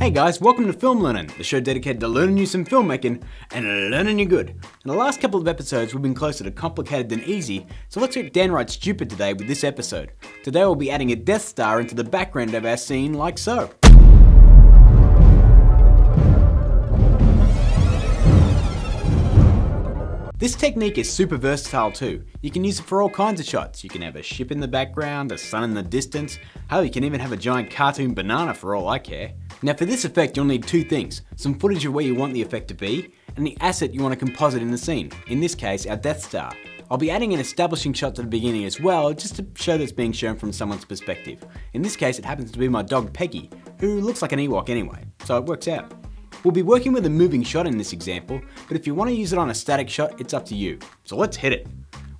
Hey guys, welcome to Film Learnin, the show dedicated to learning you some filmmaking and learning you good. In the last couple of episodes, we've been closer to complicated than easy, so let's get downright stupid today with this episode. Today we'll be adding a Death Star into the background of our scene like so. This technique is super versatile too. You can use it for all kinds of shots. You can have a ship in the background, a sun in the distance, hell, you can even have a giant cartoon banana for all I care. Now for this effect you'll need two things, some footage of where you want the effect to be, and the asset you want to composite in the scene, in this case our Death Star. I'll be adding an establishing shot to the beginning as well, just to show that it's being shown from someone's perspective. In this case it happens to be my dog Peggy, who looks like an Ewok anyway, so it works out. We'll be working with a moving shot in this example, but if you want to use it on a static shot, it's up to you. So let's hit it.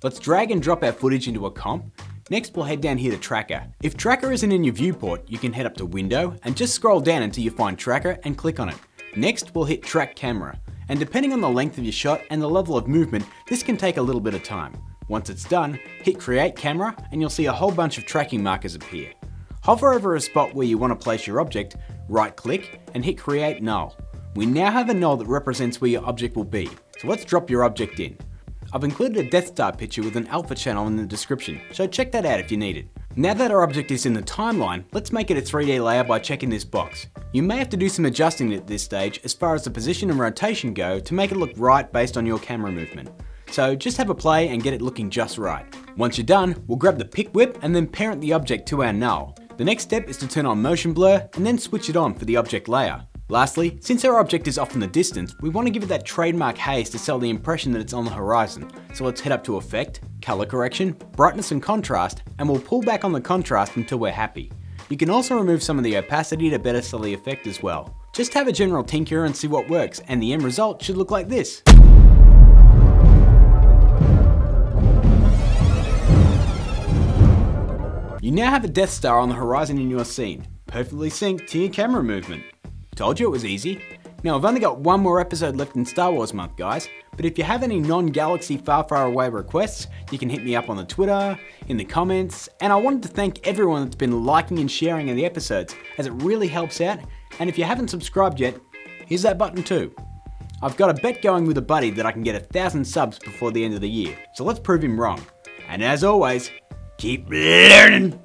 Let's drag and drop our footage into a comp. Next we'll head down here to Tracker. If Tracker isn't in your viewport, you can head up to Window and just scroll down until you find Tracker and click on it. Next we'll hit Track Camera, and depending on the length of your shot and the level of movement, this can take a little bit of time. Once it's done, hit Create Camera and you'll see a whole bunch of tracking markers appear. Hover over a spot where you want to place your object, right click and hit Create Null. We now have a null that represents where your object will be, so let's drop your object in. I've included a Death Star picture with an alpha channel in the description, so check that out if you need it. Now that our object is in the timeline, let's make it a 3D layer by checking this box. You may have to do some adjusting at this stage as far as the position and rotation go to make it look right based on your camera movement. So just have a play and get it looking just right. Once you're done, we'll grab the pick whip and then parent the object to our null. The next step is to turn on motion blur and then switch it on for the object layer. Lastly, since our object is off in the distance, we want to give it that trademark haze to sell the impression that it's on the horizon. So let's head up to Effect, Color Correction, Brightness and Contrast, and we'll pull back on the contrast until we're happy. You can also remove some of the opacity to better sell the effect as well. Just have a general tinker and see what works, and the end result should look like this. You now have a Death Star on the horizon in your scene, perfectly synced to your camera movement. Told you it was easy. Now I've only got one more episode left in Star Wars month guys, but if you have any non-galaxy far away requests, you can hit me up on the Twitter, in the comments, and I wanted to thank everyone that's been liking and sharing the episodes, as it really helps out, and if you haven't subscribed yet, here's that button too. I've got a bet going with a buddy that I can get 1,000 subs before the end of the year, so let's prove him wrong. And as always, keep learning!